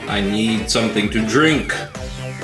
I need something to drink.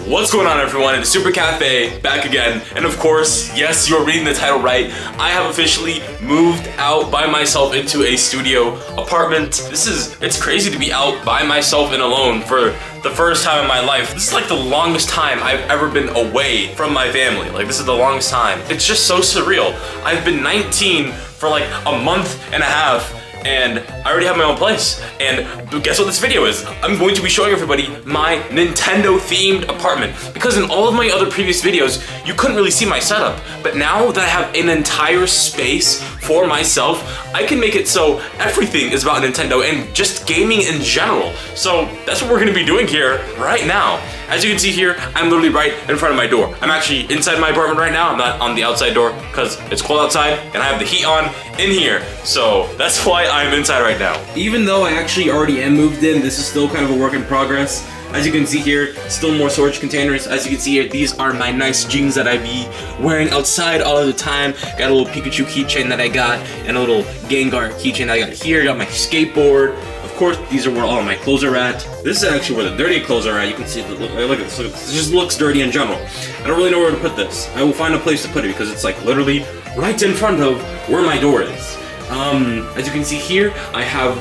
What's going on, everyone? It's Super Cafe back again, and of course, yes, you're reading the title right. I have officially moved out by myself into a studio apartment. It's crazy to be out by myself and alone for the first time in my life. This is like the longest time I've ever been away from my family. Like, this is the longest time. It's just so surreal. I've been 19 for like a month and a half, and I already have my own place. And guess what this video is? I'm going to be showing everybody my Nintendo themed apartment, because in all of my other previous videos, you couldn't really see my setup. But now that I have an entire space for myself, I can make it so everything is about Nintendo and just gaming in general. So that's what we're gonna be doing here right now. As you can see here, I'm literally right in front of my door. I'm actually inside my apartment right now. I'm not on the outside door because it's cold outside and I have the heat on in here. So that's why I'm inside right now. Even though I actually already am moved in, this is still kind of a work in progress. As you can see here, still more storage containers. As you can see here, these are my nice jeans that I be wearing outside all of the time. Got a little Pikachu keychain that I got, and a little Gengar keychain that I got here. Got my skateboard. Of course, these are where all of my clothes are at. This is actually where the dirty clothes are at. You can see, look at this. It just looks dirty in general. I don't really know where to put this. I will find a place to put it because it's like literally right in front of where my door is. As you can see here, I have,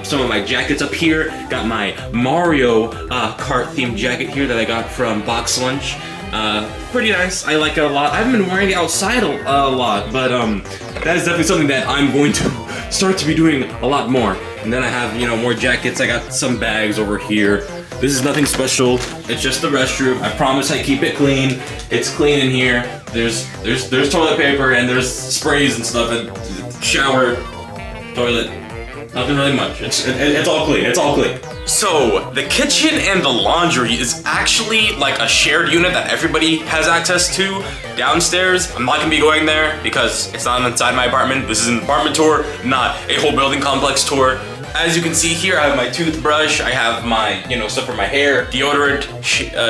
some of my jackets up here. Got my Mario Kart themed jacket here that I got from Box Lunch. Pretty nice. I like it a lot. I haven't been wearing it outside a lot, but that is definitely something that I'm going to start to be doing a lot more. And then I have, more jackets. I got some bags over here. This is nothing special. It's just the restroom. I promise I keep it clean. It's clean in here. There's toilet paper and there's sprays and stuff, and shower, toilet. Nothing really much. It's all clean. It's all clean. So the kitchen and the laundry is actually like a shared unit that everybody has access to downstairs. I'm not gonna be going there because it's not inside my apartment. This is an apartment tour, not a whole building complex tour. As you can see here, I have my toothbrush, I have my, stuff for my hair, deodorant,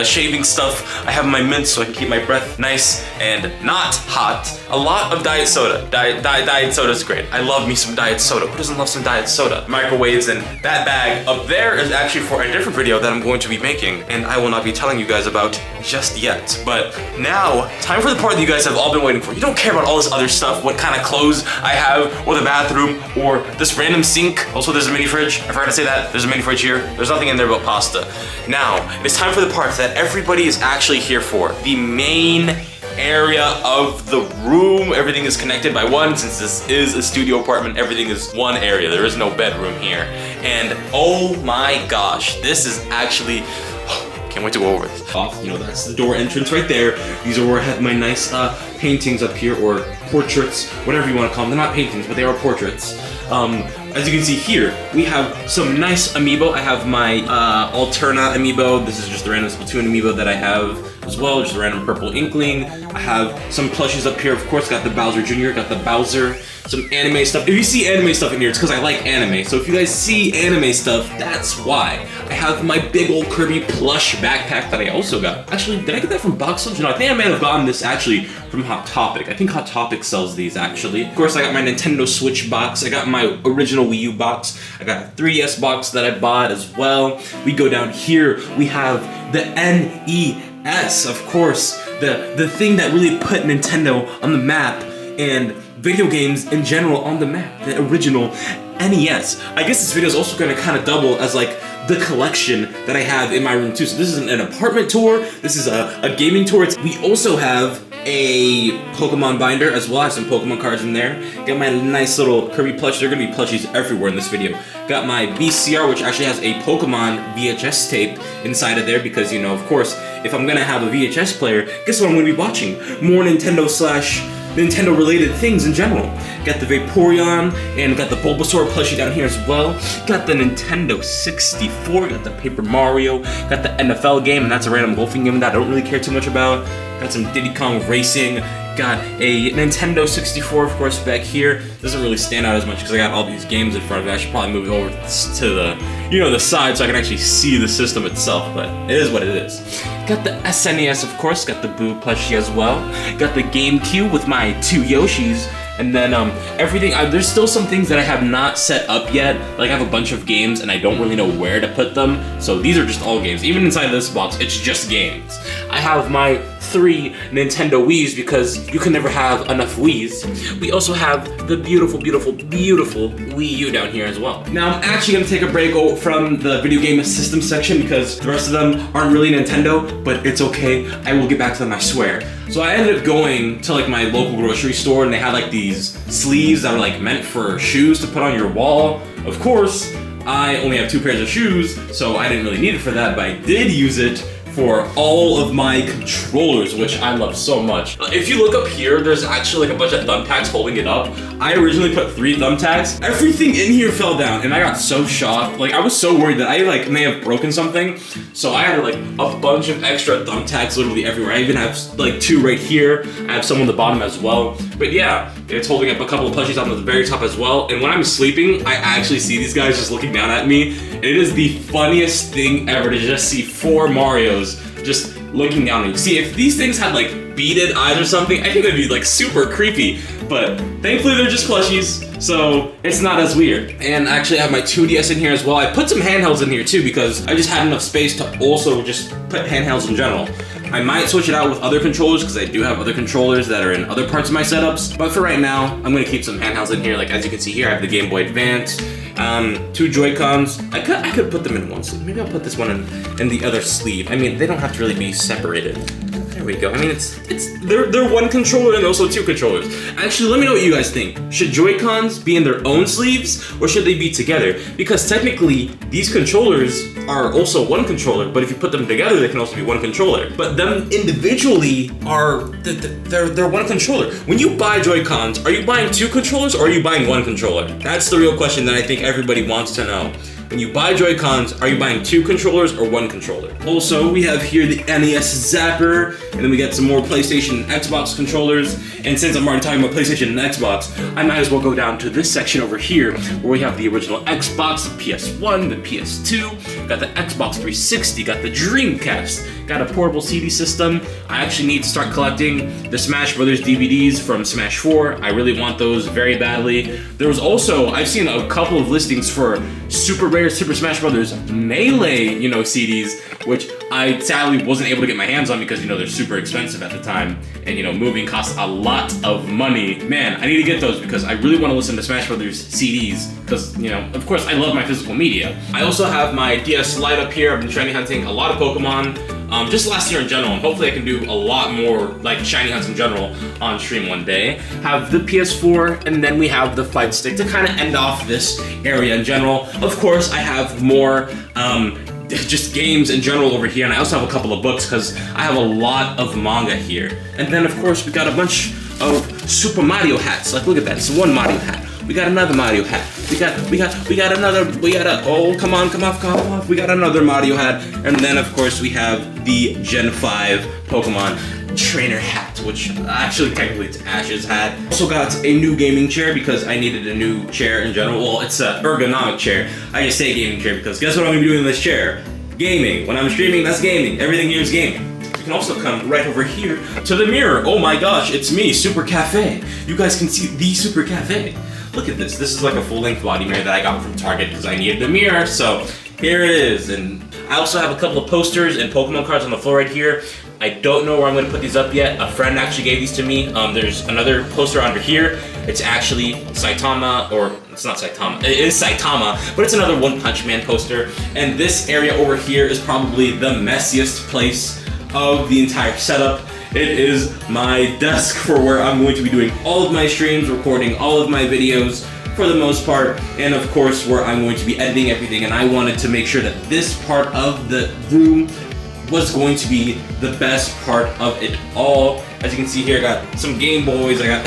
shaving stuff. I have my mints so I can keep my breath nice and not hot. A lot of diet soda. Diet soda is great. I love me some diet soda. Who doesn't love some diet soda? Microwaves, and that bag up there is actually for a different video that I'm going to be making, and I will not be telling you guys about just yet. But now, time for the part that you guys have all been waiting for. You don't care about all this other stuff, what kind of clothes I have, or the bathroom, or this random sink. Also, there's a mini fridge. I forgot to say that. There's a mini fridge here. There's nothing in there but pasta. Now, it's time for the part that everybody is actually here for. The main area of the room. Everything is connected by one. Since this is a studio apartment, everything is one area. There is no bedroom here. And oh my gosh, this is actually... Can't wait to go over this. That's the door entrance right there. These are where I have my nice paintings up here, or portraits, whatever you want to call them. They're not paintings, but they are portraits. As you can see here, we have some nice amiibo. I have my Alterna amiibo. This is just the random Splatoon amiibo that I have as well, just a random purple Inkling. I have some plushies up here. Of course, got the Bowser Jr., got the Bowser, some anime stuff. If you see anime stuff in here, it's because I like anime. So if you guys see anime stuff, that's why. I have my big old Kirby plush backpack that I also got. Actually, did I get that from Box Lunch? No, I think I might have gotten this actually from Hot Topic. I think Hot Topic sells these actually. Of course, I got my Nintendo Switch box. I got my original Wii U box. I got a 3DS box that I bought as well. We go down here, we have the NES, of course, the thing that really put Nintendo on the map and video games in general on the map, the original NES. I guess this video is also gonna kind of double as like the collection that I have in my room too. So this is an apartment tour, this is a gaming tour. We also have a Pokemon binder as well. I have some Pokemon cards in there. Got my nice little Kirby plush. There are gonna be plushies everywhere in this video. Got my VCR, which actually has a Pokemon VHS tape inside of there because, of course, if I'm gonna have a VHS player, guess what I'm gonna be watching? More Nintendo related things in general. Got the Vaporeon and got the Bulbasaur plushie down here as well. Got the Nintendo 64, got the Paper Mario, got the NFL game, and that's a random golfing game that I don't really care too much about. Got some Diddy Kong Racing, got a Nintendo 64, of course, back here. Doesn't really stand out as much because I got all these games in front of me. I should probably move it over to the, the side so I can actually see the system itself, but it is what it is. Got the SNES, of course, got the Boo plushie as well. Got the GameCube with my 2 Yoshis. And then everything, there's still some things that I have not set up yet. Like I have a bunch of games and I don't really know where to put them. So these are just all games. Even inside this box, it's just games. I have my 3 Nintendo Wiis because you can never have enough Wiis. We also have the beautiful, beautiful, beautiful Wii U down here as well. Now I'm actually gonna take a break from the video game system section because the rest of them aren't really Nintendo, but it's okay. I will get back to them, I swear. So I ended up going to like my local grocery store and they had like these sleeves that were like meant for shoes to put on your wall. Of course, I only have 2 pairs of shoes, so I didn't really need it for that, but I did use it for all of my controllers, which I love so much. If you look up here, there's actually like a bunch of thumbtacks holding it up. I originally put 3 thumbtacks. Everything in here fell down and I got so shocked. Like I was so worried that I like may have broken something. So I had like a bunch of extra thumbtacks literally everywhere. I even have like 2 right here. I have some on the bottom as well. But yeah, it's holding up a couple of plushies on the very top as well. And when I'm sleeping, I actually see these guys just looking down at me. And it is the funniest thing ever to just see 4 Marios just looking down at me. See, if these things had like beaded eyes or something, I think that'd be like super creepy. But thankfully they're just plushies, so it's not as weird. And I actually have my 2DS in here as well. I put some handhelds in here too because I just had enough space to also just put handhelds in general. I might switch it out with other controllers because I do have other controllers that are in other parts of my setups. But for right now, I'm gonna keep some handhelds in here. Like as you can see here, I have the Game Boy Advance, 2 Joy-Cons. I could put them in one sleeve. Maybe I'll put this one in the other sleeve. I mean, they don't have to really be separated. There we go. I mean, they're 1 controller and also 2 controllers. Actually, let me know what you guys think. Should Joy-Cons be in their own sleeves or should they be together? Because technically, these controllers are also 1 controller, but if you put them together, they can also be 1 controller. But them individually are, they're 1 controller. When you buy Joy-Cons, are you buying 2 controllers or are you buying 1 controller? That's the real question that I think everybody wants to know. When you buy Joy-Cons, are you buying 2 controllers or 1 controller? Also, we have here the NES Zapper, and then we got some more PlayStation and Xbox controllers. And since I'm already talking about PlayStation and Xbox, I might as well go down to this section over here, where we have the original Xbox, the PS1, the PS2, got the Xbox 360, got the Dreamcast, got a portable CD system. I actually need to start collecting the Smash Brothers DVDs from Smash 4. I really want those very badly. There was also, I've seen a couple of listings for Super Rare Super Smash Brothers Melee, CDs, which I sadly wasn't able to get my hands on because, they're super expensive at the time. And, moving costs a lot of money. Man, I need to get those because I really want to listen to Smash Brothers CDs because, of course, I love my physical media. I also have my DS Lite up here. I've been shiny hunting a lot of Pokemon, just last year in general, and hopefully I can do a lot more, like, shiny hunts in general on stream one day. Have the PS4, and then we have the Fight Stick to kind of end off this area in general. Of course, I have more, just games in general over here, and I also have a couple of books because I have a lot of manga here. And then of course we got a bunch of Super Mario hats. Like look at that, it's 1 Mario hat. We got another Mario hat. We got another Mario hat. And then of course we have the Gen 5 Pokemon trainer hat, which actually technically it's Ash's hat. Also got a new gaming chair because I needed a new chair in general. Well, it's an ergonomic chair. I just say gaming chair because guess what I'm gonna be doing in this chair? Gaming. When I'm streaming, that's gaming. Everything here is gaming. You can also come right over here to the mirror. Oh my gosh, it's me, Super Cafe. You guys can see the Super Cafe. Look at this. This is like a full-length body mirror that I got from Target because I needed the mirror. So here it is. And I also have a couple of posters and Pokemon cards on the floor right here. I don't know where I'm going to put these up yet. A friend actually gave these to me. There's another poster under here. It's actually Saitama, or it's not Saitama. It is Saitama, but it's another One Punch Man poster. And this area over here is probably the messiest place of the entire setup. It is my desk for where I'm going to be doing all of my streams, recording all of my videos for the most part, and of course where I'm going to be editing everything. And I wanted to make sure that this part of the room was going to be the best part of it all. As you can see here, I got some Game Boys. I got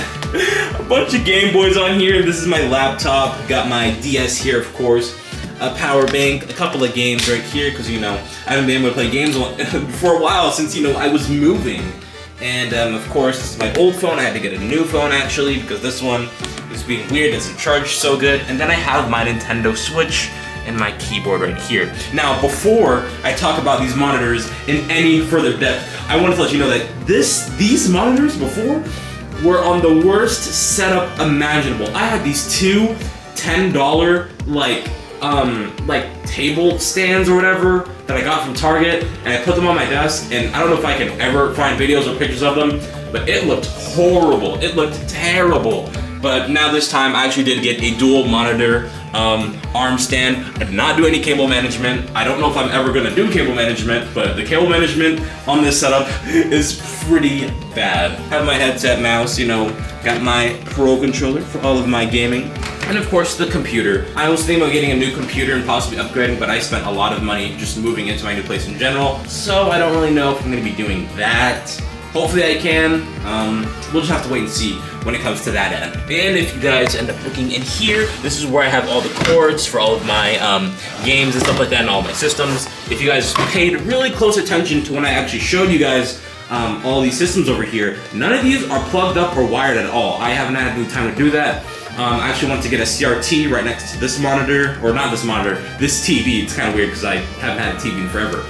a bunch of Game Boys on here. This is my laptop. Got my DS here, of course. A power bank, a couple of games right here, because I haven't been able to play games for a while since I was moving. And of course, this is my old phone. I had to get a new phone actually because this one is being weird, doesn't charge so good. And then I have my Nintendo Switch and my keyboard right here. Now, before I talk about these monitors in any further depth, I wanted to let you know that these monitors before were on the worst setup imaginable. I had these two $10 like table stands or whatever that I got from Target, and I put them on my desk, and I don't know if I can ever find videos or pictures of them, but it looked horrible. It looked terrible. But now this time I actually did get a dual monitor arm stand. I did not do any cable management. I don't know if I'm ever gonna do cable management, but the cable management on this setup is pretty bad. Have my headset mouse, you know, got my Pro controller for all of my gaming. And of course the computer. I was thinking about getting a new computer and possibly upgrading, but I spent a lot of money just moving into my new place in general. So I don't really know if I'm gonna be doing that. Hopefully I can. We'll just have to wait and see when it comes to that end. And if you guys end up looking in here, this is where I have all the cords for all of my games and stuff like that and all my systems. If you guys paid really close attention to when I actually showed you guys all these systems over here, none of these are plugged up or wired at all. I haven't had any time to do that. I actually want to get a CRT right next to this monitor, or not this monitor, this TV. It's kind of weird because I haven't had a TV in forever.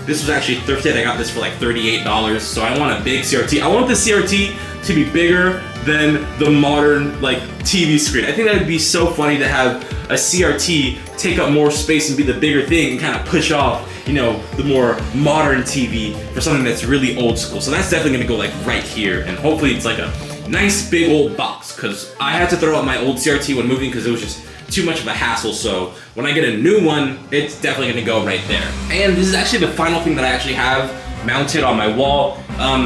This was actually thrifted. I got this for like $38, so I want a big CRT. I want the CRT to be bigger than the modern like TV screen. I think that would be so funny to have a CRT take up more space and be the bigger thing and kind of push off, you know, the more modern TV for something that's really old school. So that's definitely gonna go like right here, and hopefully it's like a nice big old box, because I had to throw out my old CRT when moving because it was just too much of a hassle. So when I get a new one, it's definitely gonna go right there. And this is actually the final thing that I actually have mounted on my wall.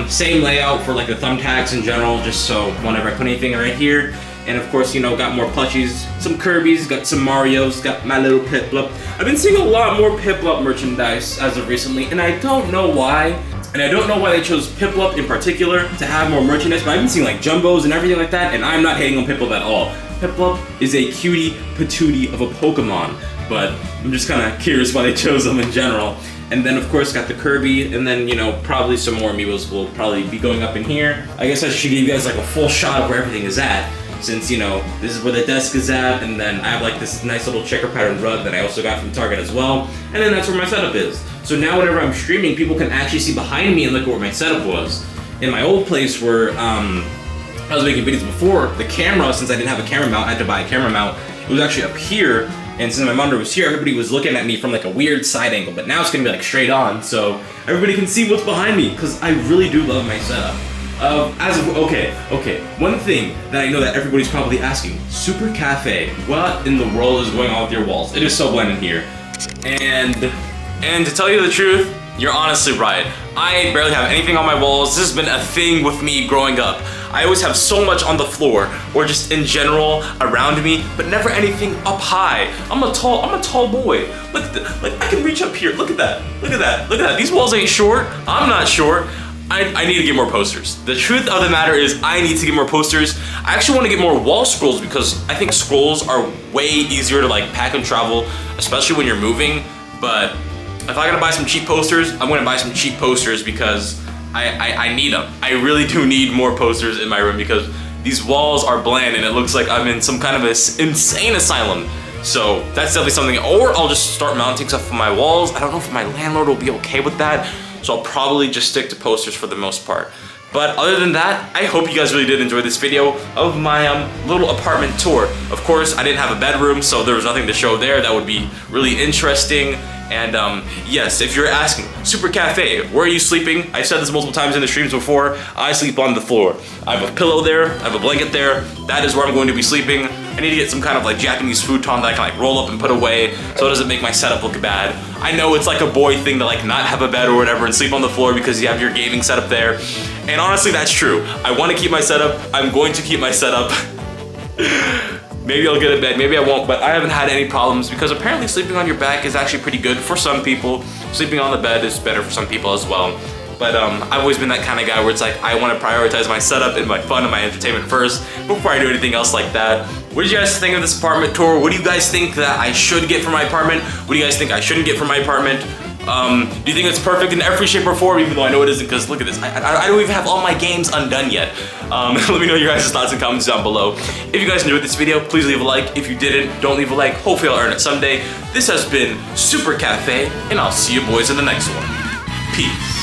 Same layout for like the thumbtacks in general, just so whenever I put anything right here. And of course, you know, got more plushies, some Kirby's, got some Mario's, got my little Piplup. I've been seeing a lot more Piplup merchandise as of recently, and I don't know why. And I don't know why they chose Piplup in particular to have more merchandise, but I've been seeing like Jumbos and everything like that, and I'm not hating on Piplup at all. Piplup is a cutie patootie of a Pokemon, but I'm just kind of curious why they chose them in general. And then of course got the Kirby, and then, you know, probably some more amiibos will probably be going up in here. I guess I should give you guys like a full shot of where everything is at, since, you know, this is where the desk is at, and then I have like this nice little checker pattern rug that I also got from Target as well, and then that's where my setup is. So now whenever I'm streaming, people can actually see behind me and look at where my setup was. In my old place where I was making videos before, the camera, since I didn't have a camera mount, I had to buy a camera mount, it was actually up here, and since my monitor was here, everybody was looking at me from like a weird side angle, but now it's gonna be like straight on, so everybody can see what's behind me, because I really do love my setup. Okay, one thing that I know that everybody's probably asking, Super Cafe, what in the world is going on with your walls? It is so bland in here. And to tell you the truth, you're honestly right. I barely have anything on my walls. This has been a thing with me growing up. I always have so much on the floor, or just in general around me, but never anything up high. I'm a tall boy. Look at that. Like, I can reach up here. Look at that. Look at that. Look at that. These walls ain't short. I'm not short. I need to get more posters. The truth of the matter is I need to get more posters. I actually want to get more wall scrolls because I think scrolls are way easier to like pack and travel, especially when you're moving. But if I gotta buy some cheap posters, I'm gonna buy some cheap posters because I need them. I really do need more posters in my room because these walls are bland and it looks like I'm in some kind of insane asylum. So that's definitely something, or I'll just start mounting stuff on my walls. I don't know if my landlord will be okay with that. So I'll probably just stick to posters for the most part. But other than that, I hope you guys really did enjoy this video of my little apartment tour. Of course, I didn't have a bedroom, so there was nothing to show there that would be really interesting. And yes, if you're asking, Super Cafe, where are you sleeping? I've said this multiple times in the streams before, I sleep on the floor. I have a pillow there, I have a blanket there, that is where I'm going to be sleeping. I need to get some kind of like Japanese futon that I can like roll up and put away so it doesn't make my setup look bad. I know it's like a boy thing to like not have a bed or whatever and sleep on the floor because you have your gaming setup there. And honestly, that's true. I want to keep my setup, I'm going to keep my setup. Maybe I'll get a bed, maybe I won't, but I haven't had any problems because apparently sleeping on your back is actually pretty good for some people. Sleeping on the bed is better for some people as well. But I've always been that kind of guy where it's like, I want to prioritize my setup and my fun and my entertainment first before I do anything else like that. What did you guys think of this apartment tour? What do you guys think that I should get for my apartment? What do you guys think I shouldn't get for my apartment? Do you think it's perfect in every shape or form, even though I know it isn't, because look at this. I don't even have all my games undone yet. Let me know your guys' thoughts and comments down below. If you guys enjoyed this video, please leave a like. If you didn't, don't leave a like. Hopefully I'll earn it someday. This has been Super Cafe, and I'll see you boys in the next one. Peace.